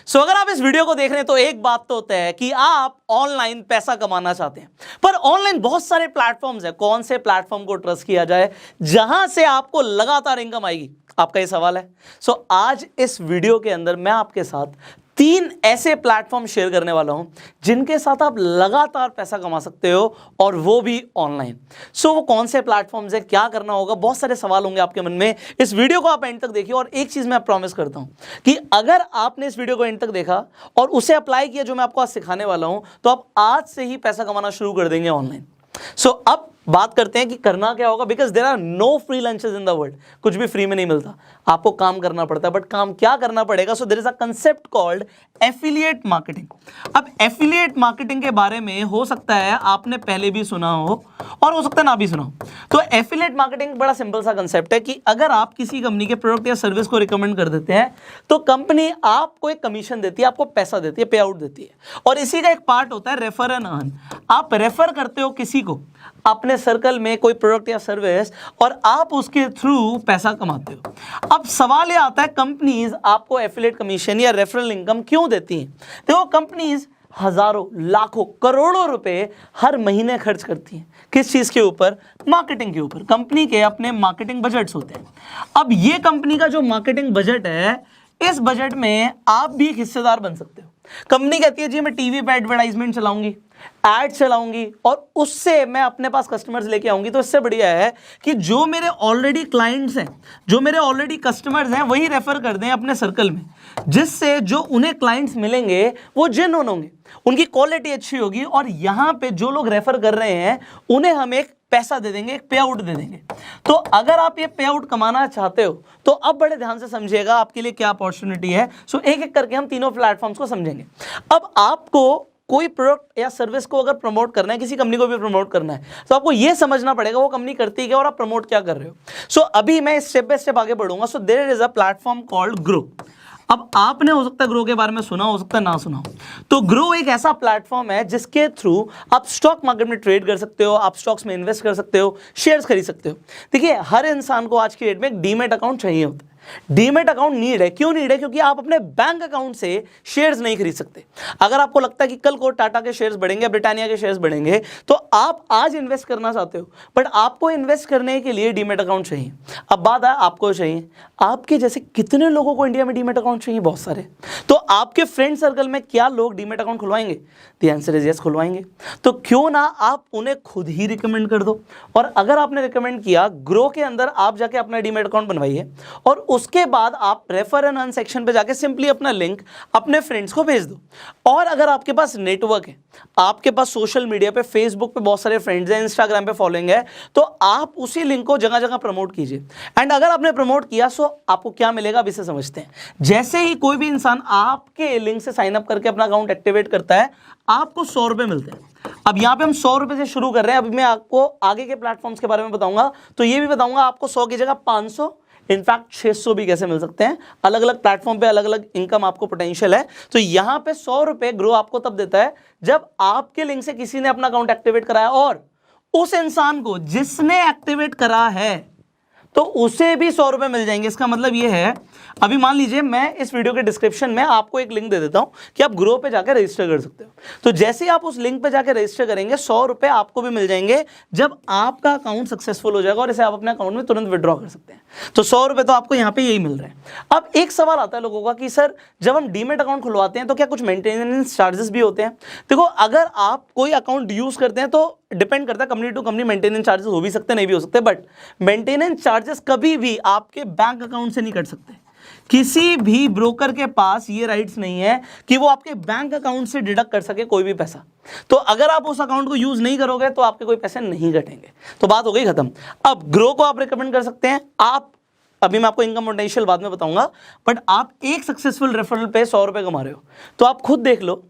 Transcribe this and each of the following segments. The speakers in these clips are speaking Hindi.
सो अगर आप इस वीडियो को देख रहे हैं तो एक बात तो होता है कि आप ऑनलाइन पैसा कमाना चाहते हैं, पर ऑनलाइन बहुत सारे प्लेटफॉर्म्स हैं, कौन से प्लेटफॉर्म को ट्रस्ट किया जाए जहां से आपको लगातार इनकम आएगी, आपका ये सवाल है। सो आज इस वीडियो के अंदर मैं आपके साथ 3 ऐसे प्लेटफॉर्म शेयर करने वाला हूं जिनके साथ आप लगातार पैसा कमा सकते हो, और वो भी ऑनलाइन। सो वो कौन से प्लेटफॉर्म्स है, क्या करना होगा, बहुत सारे सवाल होंगे आपके मन में। इस वीडियो को आप एंड तक देखिए, और एक चीज मैं प्रॉमिस करता हूं कि अगर आपने इस वीडियो को एंड तक देखा और उसे अप्लाई किया जो मैं आपको आज सिखाने वाला हूं, तो आप आज से ही पैसा कमाना शुरू कर देंगे ऑनलाइन। सो अब बात करते हैं कि करना क्या होगा, because there are no free lunches in the world. कुछ भी फ्री में नहीं मिलता, आपको काम करना पड़ता है। बट काम क्या करना पड़ेगा? So there is a concept called affiliate marketing. अब एफिलिएट मार्केटिंग के बारे में हो सकता है आपने पहले भी सुना हो और हो सकता है ना भी सुना हो। तो एफिलिएट मार्केटिंग बड़ा सिंपल सा कंसेप्ट है कि अगर आप किसी कंपनी के प्रोडक्ट या सर्विस को रिकमेंड कर देते हैं तो कंपनी आपको एक कमीशन देती है, आपको पैसा देती है, पे आउट देती है। और इसी का एक पार्ट होता है रेफर एंड अर्न। आप रेफर करते हो किसी को अपने सर्कल में कोई प्रोडक्ट या सर्विस, और आप उसके थ्रू पैसा कमाते हो। अब सवाल ये आता है, कंपनीज आपको एफिलिएट कमीशन या रेफरल इनकम क्यों देती हैं? देखो, कंपनीज हजारों, लाखों, करोड़ों रुपए हर महीने खर्च करती हैं। किस चीज के ऊपर? मार्केटिंग के ऊपर। कंपनी के अपने मार्केटिंग बजट्स होते हैं। अब ये कंपनी का जो मार्केटिंग बजट है, इस बजट में आप भी एक हिस्सेदार बन सकते हो। कंपनी कहती है जी मैं टीवी पे एडवर्टाइजमेंट चलाऊंगी, एड चलाऊंगी, और उससे मैं अपने पास कस्टमर्स लेके आऊंगी। तो इससे बढ़िया है कि जो मेरे ऑलरेडी क्लाइंट्स हैं, जो मेरे ऑलरेडी कस्टमर्स हैं, वही रेफर कर दें अपने सर्कल में, जिससे जो उन्हें क्लाइंट्स मिलेंगे वो जेन्युइन होंगे, उनकी क्वालिटी अच्छी होगी, और यहाँ पे जो लोग रेफर कर रहे हैं उन्हें हम एक पैसा दे देंगे, एक पे आउट दे देंगे। तो अगर आप ये पे आउट कमाना चाहते हो तो अब बड़े ध्यान से समझिएगा आपके लिए क्या अपॉर्चुनिटी है। सो एक एक करके हम तीनों प्लेटफॉर्म्स को समझेंगे। अब आपको कोई प्रोडक्ट या सर्विस को अगर प्रमोट करना है, किसी कंपनी को भी प्रमोट करना है, तो आपको यह समझना पड़ेगा वो कंपनी करती है और आप प्रमोट क्या कर रहे हो। सो अभी मैं स्टेप बाय स्टेप आगे बढ़ूंगा। So there is a platform called Groww. अब आपने हो सकता है ग्रो के बारे में सुना, हो सकता है ना सुना हो। तो ग्रो एक ऐसा प्लेटफॉर्म है जिसके थ्रू आप स्टॉक मार्केट में ट्रेड कर सकते हो, आप स्टॉक्स में इन्वेस्ट कर सकते हो, शेयर्स खरीद सकते हो। देखिए, हर इंसान को आज की डेट में एक डीमैट अकाउंट चाहिए होता है। डीमैट अकाउंट नीड है। क्यों नीड है? क्योंकि आप अपने बैंक अकाउंट से शेयर्स नहीं खरीद सकते। अगर आपको लगता है कि कल को टाटा के शेयर्स बढ़ेंगे, ब्रिटानिया के शेयर्स बढ़ेंगे, तो आप आज इन्वेस्ट करना चाहते हो, बट आपको इन्वेस्ट करने के लिए डीमैट अकाउंट चाहिए। अब बात है आपको चाहिए, आपके जैसे कितने लोगों को इंडिया में डीमैट अकाउंट चाहिए? बहुत सारे। तो आपके फ्रेंड सर्कल में क्या लोग डीमैट अकाउंट खुलवाएंगे? द आंसर इज यस, खुलवाएंगे। तो क्यों ना आप उन्हें खुद ही रिकमेंड कर दो, और अगर आपने रिकमेंड किया, ग्रो के अंदर आप जाके अपना डीमैट अकाउंट बनवाइए, और उसके बाद आप रेफर एंड अर्न सेक्शन पे जाके सिंपली अपना लिंक अपने फ्रेंड्स को भेज दो। और अगर आपके पास नेटवर्क है, आपके पास सोशल मीडिया पे, फेसबुक पे बहुत सारे फ्रेंड्स हैं, इंस्टाग्राम पे फॉलोइंग है, तो आप उसी लिंक को जगह जगह प्रमोट कीजिए। एंड अगर आपने प्रमोट किया, सो आपको क्या मिलेगा अब इसे समझते हैं। जैसे ही कोई भी इंसान आपके लिंक से साइन अप करके अपना अकाउंट एक्टिवेट करता है, आपको 100 रुपए मिलते हैं। अब यहाँ पे हम 100 रुपए से शुरू कर रहे हैं। अभी मैं आपको आगे के प्लेटफॉर्म्स के बारे में बताऊंगा, तो ये भी बताऊंगा आपको 100 की जगह 500, इनफैक्ट 600 भी कैसे मिल सकते हैं। अलग अलग प्लेटफॉर्म पे अलग अलग इनकम आपको पोटेंशियल है। तो यहाँ पे 100 रुपए ग्रो आपको तब देता है जब आपके लिंक से किसी ने अपना अकाउंट एक्टिवेट कराया, और उस इंसान को जिसने एक्टिवेट करा है तो उसे भी 100 रुपए मिल जाएंगे। इसका मतलब ये है, अभी मान लीजिए मैं इस वीडियो के डिस्क्रिप्शन में आपको एक लिंक दे देता हूं कि आप ग्रो पे जाकर रजिस्टर कर सकते हो। तो जैसे ही आप उस लिंक पे जाकर रजिस्टर करेंगे, 100 रुपए आपको भी मिल जाएंगे जब आपका अकाउंट सक्सेसफुल हो जाएगा, और इसे आप अपने अकाउंट में तुरंत विड्रॉ कर सकते हैं। तो 100 रुपए तो आपको यहाँ पे यही मिल रहा है। अब एक सवाल आता है लोगों का कि सर, जब हम डीमैट अकाउंट खुलवाते हैं तो क्या कुछ मेंटेनेंस चार्जेस भी होते हैं? देखो, अगर आप कोई अकाउंट यूज करते हैं तो डिपेंड करता है, company to company maintenance charges हो भी सकते हैं, नहीं भी हो सकते, बट मेंटेनेंस चार्जेस कभी भी आपके बैंक अकाउंट से नहीं कट सकते। किसी भी ब्रोकर के पास ये राइट्स नहीं है कि वो आपके बैंक अकाउंट से डिडक्ट कर सके कोई भी पैसा। तो अगर आप उस अकाउंट को यूज नहीं करोगे तो आपके कोई पैसे नहीं कटेंगे। तो बात हो गई खत्म। अब ग्रो को आप रिकमेंड कर सकते हैं। आप, अभी मैं आपको इनकम पोटेंशियल बाद में बताऊंगा, बट आप एक सक्सेसफुल रेफरल पे 100 रुपए कमा रहे हो। तो आप खुद देख लो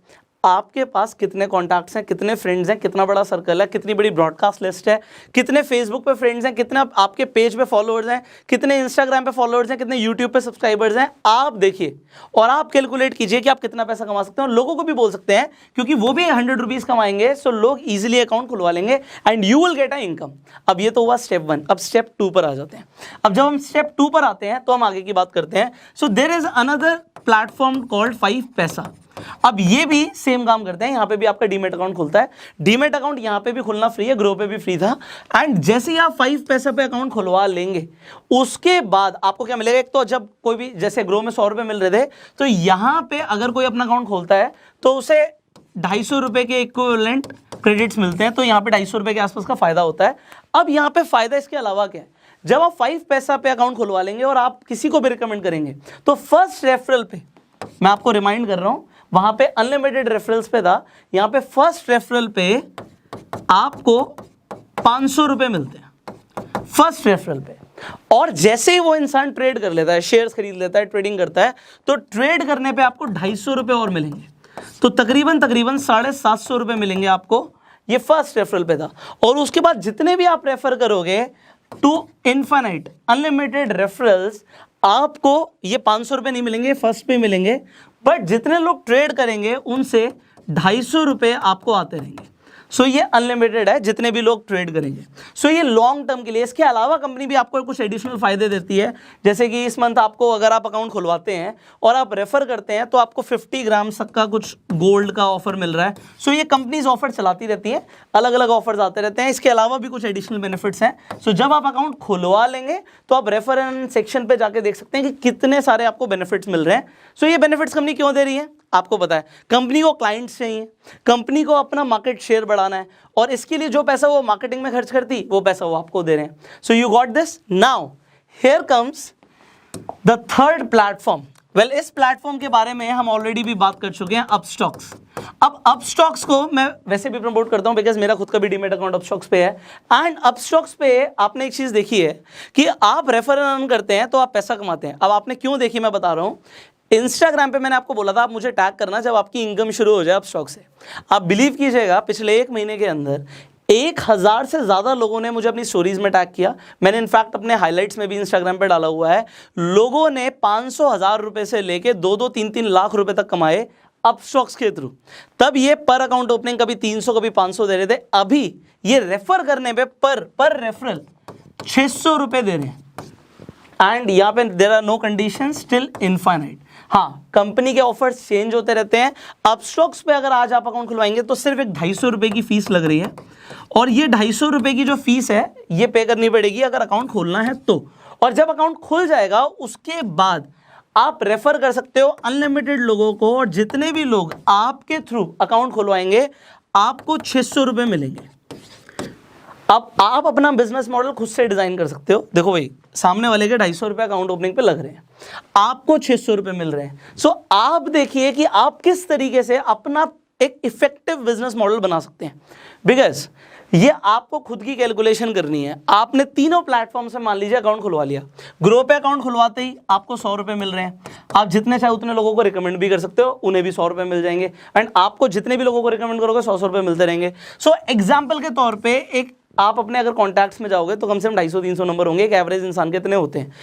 आपके पास कितने कॉन्टैक्ट्स हैं, कितने फ्रेंड्स हैं, कितना बड़ा सर्कल है, कितनी बड़ी ब्रॉडकास्ट लिस्ट है, कितने फेसबुक पे फ्रेंड्स हैं, कितने आपके पेज पे फॉलोअर्स हैं, कितने इंस्टाग्राम पे फॉलोअर्स हैं, कितने यूट्यूब पे सब्सक्राइबर्स हैं। आप देखिए और आप कैलकुलेट कीजिए कि आप कितना पैसा कमा सकते हैं। और लोगों को भी बोल सकते हैं, क्योंकि वो भी 100 रुपीज़ कमाएंगे, सो लोग ईजिली अकाउंट खुलवा लेंगे and you will get a income. अब ये तो हुआ स्टेप 1। अब स्टेप 2 पर आ जाते हैं। अब जब हम स्टेप 2 पर आते हैं तो हम आगे की बात करते हैं। So there is another platform called 5 Paisa. अब ये भी सेम काम करते हैं, यहाँ पे भी आपका डीमेट अकाउंट खुलता है। डीमेट अकाउंट यहाँ पे भी खुलना फ्री है, ग्रो पे भी फ्री था। एंड जैसे ही आप 5 पैसा पे अकाउंट खुलवा लेंगे उसके बाद आपको क्या मिलेगा, एक तो जब कोई भी जैसे ग्रो में 100 रुपये मिल रहे थे, तो यहाँ पे अगर कोई अपना अकाउंट खोलता है तो उसे 250 रुपये के इक्विवेलेंट क्रेडिट्स मिलते हैं, तो यहाँ पे 250 रुपये के आसपास का फायदा होता है। अब यहाँ पे फायदा इसके अलावा क्या है, जब आप 5 पैसा पे अकाउंट खुलवा लेंगे और आप किसी को भी रिकमेंड करेंगे तो फर्स्ट रेफरल पे, मैं आपको रिमाइंड कर रहा हूं, वहां पे अनलिमिटेड रेफरल्स पे था, यहां पे फर्स्ट रेफरल पे आपको 500 रुपए मिलते हैं फर्स्ट रेफरल पे। और जैसे ही वो इंसान ट्रेड कर लेता है, शेयर्स खरीद लेता है, ट्रेडिंग करता है, तो ट्रेड करने पे आपको 250 रुपए और मिलेंगे, तो तकरीबन 750 रुपए मिलेंगे आपको। ये फर्स्ट रेफरल पे था। और उसके बाद जितने भी आप रेफर करोगे टू इनफाइनाइट अनलिमिटेड रेफरल्स, आपको ये 500 रुपए नहीं मिलेंगे, फर्स्ट पे मिलेंगे, बट जितने लोग ट्रेड करेंगे उनसे 250 रुपए आपको आते रहेंगे। सो ये अनलिमिटेड है जितने भी लोग ट्रेड करेंगे। सो ये लॉन्ग टर्म के लिए। इसके अलावा कंपनी भी आपको कुछ एडिशनल फायदे देती है, जैसे कि इस मंथ आपको अगर आप अकाउंट खुलवाते हैं और आप रेफर करते हैं तो आपको 50 ग्राम तक का कुछ गोल्ड का ऑफर मिल रहा है। सो ये कंपनीज ऑफर चलाती रहती है, अलग अलग ऑफर्स आते रहते हैं। इसके अलावा भी कुछ एडिशनल बेनिफिट्स हैं। सो जब आप अकाउंट खुलवा लेंगे तो आप रेफरेंस सेक्शन पे जाके देख सकते हैं कि कितने सारे आपको बेनिफिट्स मिल रहे हैं। सो ये बेनिफिट्स कंपनी क्यों दे रही है, आपको पता है, कंपनी को क्लाइंट्स चाहिए, कंपनी को अपना मार्केट शेयर बढ़ाना है, और इसके लिए जो पैसा वो मार्केटिंग में खर्च करती वो पैसा वो आपको दे रहे हैं। So you got this. Now here comes the third platform. Well, इस प्लेटफॉर्म के बारे में हम ऑलरेडी भी बात कर चुके हैं, अपस्टॉक्स। अब अपस्टॉक्स को मैं वैसे भी प्रमोट करता हूं बिकॉज मेरा खुद का भी डीमेट अकाउंट अपस्टॉक्स पे है। एंड अपस्टॉक्स पे आपने एक चीज देखी है कि आप रेफर अर्न करते हैं तो आप पैसा कमाते हैं। अब आपने क्यों देखी मैं बता रहा हूं। इंस्टाग्राम पे मैंने आपको बोला था आप मुझे टैग करना जब आपकी इनकम शुरू हो जाए अपस्टॉक से। आप बिलीव कीजिएगा, पिछले 1 महीने के अंदर 1000 से ज़्यादा लोगों ने मुझे अपनी स्टोरीज में टैग किया। मैंने इनफैक्ट अपने हाइलाइट्स में भी इंस्टाग्राम पे डाला हुआ है। लोगों ने 500,000 रुपए से लेके 2-2, 3-3 लाख रुपए तक कमाए अपस्टॉक्स के थ्रू। तब ये पर अकाउंट ओपनिंग कभी 300 कभी 500 दे रहे थे, अभी ये रेफर करने पे पर रेफरल 600 रुपए दे रहे हैं। एंड यहाँ पे there are no conditions till infinite. हाँ, कंपनी के ऑफर्स चेंज होते रहते हैं। अपस्टॉक्स पे अगर आज आप अकाउंट खुलवाएंगे तो सिर्फ एक 250 रुपए की फीस लग रही है, और ये 250 रुपए की जो फीस है ये पे करनी पड़ेगी अगर अकाउंट खोलना है तो। और जब अकाउंट खुल जाएगा उसके बाद आप रेफर कर सकते हो अनलिमिटेड लोगों को, और जितने भी लोग आपके थ्रू अकाउंट खुलवाएंगे आपको 600 रुपए मिलेंगे। अब आप अपना बिजनेस मॉडल खुद से डिजाइन कर सकते हो। देखो भाई, सामने वाले के 250 रुपये अकाउंट ओपनिंग पे लग रहे हैं, आपको 600 रुपये मिल रहे हैं। सो आप देखिए कि आप किस तरीके से अपना एक इफेक्टिव बिजनेस मॉडल बना सकते हैं। बिकॉज ये आपको खुद की कैलकुलेशन करनी है। आपने तीनों प्लेटफॉर्म से मान लीजिए अकाउंट खुलवा लिया। ग्रो पे अकाउंट खुलवाते ही आपको 100 रुपये मिल रहे हैं। आप जितने चाहे उतने लोगों को रिकमेंड भी कर सकते हो, उन्हें भी 100 रुपये मिल जाएंगे। एंड आपको जितने भी लोगों को रिकमेंड करोगे 100 रुपये मिलते रहेंगे। सो एग्जाम्पल के तौर पर एक आप अपने अगर कॉन्टैक्ट्स में जाओगे तो कम से कम 250-300 नंबर होंगे। एक एवरेज इंसान के इतने होते हैं।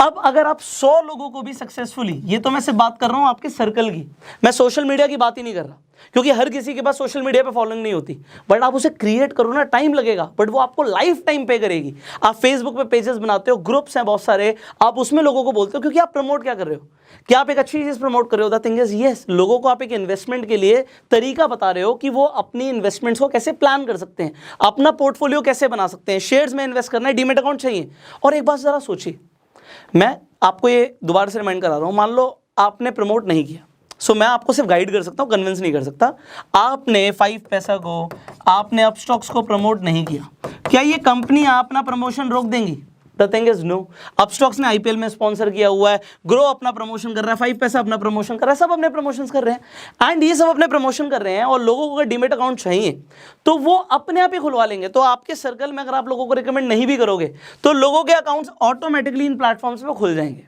अब अगर आप 100 लोगों को भी सक्सेसफुली, ये तो मैं सिर्फ बात कर रहा हूं आपके सर्कल की, मैं सोशल मीडिया की बात ही नहीं कर रहा, क्योंकि हर किसी के पास सोशल मीडिया पे फॉलोइंग नहीं होती। बट आप उसे क्रिएट करो ना, टाइम लगेगा बट वो आपको लाइफ टाइम पे करेगी। आप फेसबुक पे पेजेस बनाते हो, ग्रुप्स हैं बहुत सारे, आप उसमें लोगों को बोलते हो, क्योंकि आप प्रमोट क्या कर रहे हो, क्या आप एक अच्छी चीज प्रमोट कर रहे हो। द थिंग इज यस, लोगों को आप एक इन्वेस्टमेंट के लिए तरीका बता रहे हो कि वो अपनी इन्वेस्टमेंट्स को कैसे प्लान कर सकते हैं, अपना पोर्टफोलियो कैसे बना सकते हैं। शेयर्स में इन्वेस्ट करना है, डीमेट अकाउंट चाहिए। और एक बात जरा सोचिए, मैं आपको ये दोबारा से रिमाइंड करा रहा हूं, मान लो आपने प्रमोट नहीं किया, सो मैं आपको सिर्फ गाइड कर सकता हूं, कन्विंस नहीं कर सकता। आपने 5 पैसा को, आपने अपस्टॉक्स को प्रमोट नहीं किया, क्या ये कंपनी अपना प्रमोशन रोक देंगी? The thing is no. Upstox ने आईपीएल में स्पॉन्सर किया हुआ है, ग्रो अपना प्रमोशन कर रहा है, 5 पैसा अपना प्रमोशन कर रहा है, सब अपने प्रमोशंस कर रहे हैं। एंड ये सब अपने प्रमोशन कर रहे हैं, और लोगों को अगर डीमेट अकाउंट चाहिए तो वो अपने आप ही खुलवा लेंगे। तो आपके सर्कल में अगर आप लोगों को रिकमेंड नहीं भी करोगे तो लोगों के अकाउंट्स ऑटोमेटिकली इन प्लेटफॉर्म्स पे खुल जाएंगे।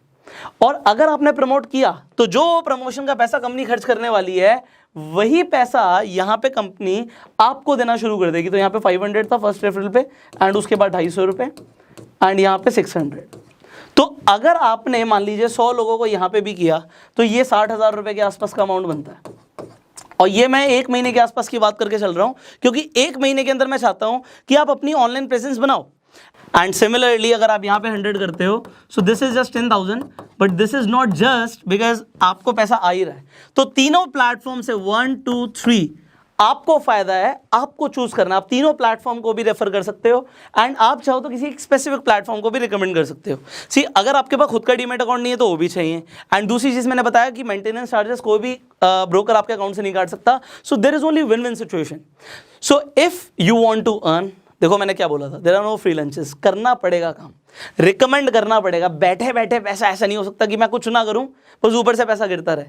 और अगर आपने प्रमोट किया तो जो प्रमोशन का पैसा कंपनी खर्च करने वाली है, वही पैसा यहाँ पे कंपनी आपको देना शुरू कर देगी। तो यहाँ पे 500 था फर्स्ट रेफरल पे, एंड उसके बाद 250 रुपये, एंड यहाँ पे 600। तो अगर आपने मान लीजिए 100 लोगों को यहाँ पे भी किया तो ये 60,000 रुपये के आसपास का अमाउंट बनता है। और ये मैं 1 महीने के आसपास की बात करके चल रहा हूँ, क्योंकि 1 महीने के अंदर मैं चाहता हूँ कि आप अपनी ऑनलाइन प्रेजेंस बनाओ। एंड सिमिलरली अगर आप यहाँ पे 100 करते हो, so this is just 10,000, but this is not just because आपको पैसा आ ही रहा है। तो तीनों प्लेटफॉर्म से 1 2 3 आपको फायदा है, आपको चूज करना। आप तीनों प्लेटफॉर्म को भी रेफर कर सकते हो एंड आप चाहो तो किसी एक स्पेसिफिक प्लेटफॉर्म को भी रिकमेंड कर सकते हो। सी अगर आपके पास खुद का डीमैट अकाउंट नहीं है तो वो भी चाहिए। एंड दूसरी चीज मैंने बताया कि मेंटेनेंस चार्जेस कोई भी ब्रोकर आपके अकाउंट से नहीं काट सकता। So there is only win win situation. So if you want to earn, देखो मैंने क्या बोला था, there are no free lunches, करना पड़ेगा काम, रिकमेंड करना पड़ेगा। बैठे बैठे पैसा ऐसा नहीं हो सकता कि मैं कुछ ना करूं बस ऊपर से पैसा गिरता रहे।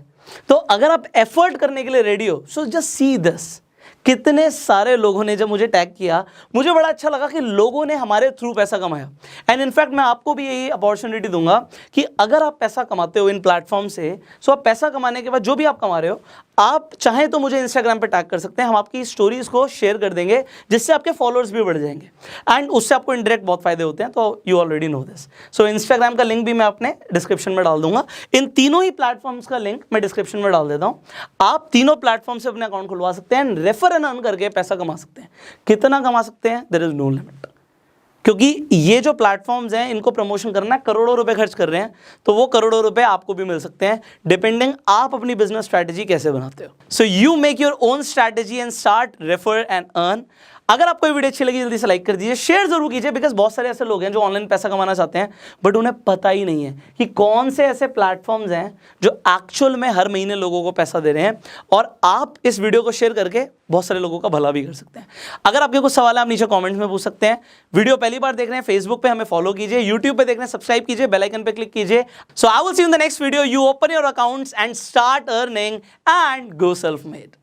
तो अगर आप एफर्ट करने के लिए रेडी हो, सो जस्ट सी दिस। कितने सारे लोगों ने जब मुझे टैग किया, मुझे बड़ा अच्छा लगा कि लोगों ने हमारे थ्रू पैसा कमाया। एंड इनफैक्ट मैं आपको भी यही अपॉर्चुनिटी दूंगा कि अगर आप पैसा कमाते हो इन प्लेटफॉर्म से, सो आप पैसा कमाने के बाद जो भी आप कमा रहे हो, आप चाहें तो मुझे इंस्टाग्राम पे टैग कर सकते हैं, हम आपकी स्टोरीज को शेयर कर देंगे जिससे आपके फॉलोअर्स भी बढ़ जाएंगे एंड उससे आपको इनडायरेक्ट बहुत फायदे होते हैं। तो you already know this. So Instagram का लिंक भी मैं अपने डिस्क्रिप्शन में डाल दूंगा। इन तीनों ही प्लेटफॉर्म्स का लिंक मैं डिस्क्रिप्शन में डाल देता हूँ। आप तीनों प्लेटफॉर्म से अपने अकाउंट खुलवा सकते हैं एंड रेफर एंड अर्न करके पैसा कमा सकते हैं। कितना कमा सकते हैं, देयर इज नो लिमिट, क्योंकि ये जो प्लेटफॉर्म्स हैं इनको प्रमोशन करना है, करोड़ों रुपए खर्च कर रहे हैं, तो वो करोड़ों रुपए आपको भी मिल सकते हैं डिपेंडिंग आप अपनी बिजनेस स्ट्रैटेजी कैसे बनाते हो। So you make your own strategy and start refer and earn. अगर आपको ये वीडियो अच्छी लगी जल्दी से लाइक कर दीजिए, शेयर जरूर कीजिए, बिकॉज बहुत सारे ऐसे लोग हैं जो ऑनलाइन पैसा कमाना चाहते हैं बट उन्हें पता ही नहीं है कि कौन से ऐसे प्लेटफॉर्म्स हैं जो एक्चुअल में हर महीने लोगों को पैसा दे रहे हैं। और आप इस वीडियो को शेयर करके बहुत सारे लोगों का भला भी कर सकते हैं। अगर आपके कुछ सवाल है आप नीचे कमेंट्स में पूछ सकते हैं। वीडियो पहली बार देख रहे हैं फेसबुक पे हमें फॉलो कीजिए, यूट्यूब पे देख रहे हैं सब्सक्राइब कीजिए, बेल आइकन पे क्लिक कीजिए। So I will see you in the next video. You open your accounts and start earning and go self made.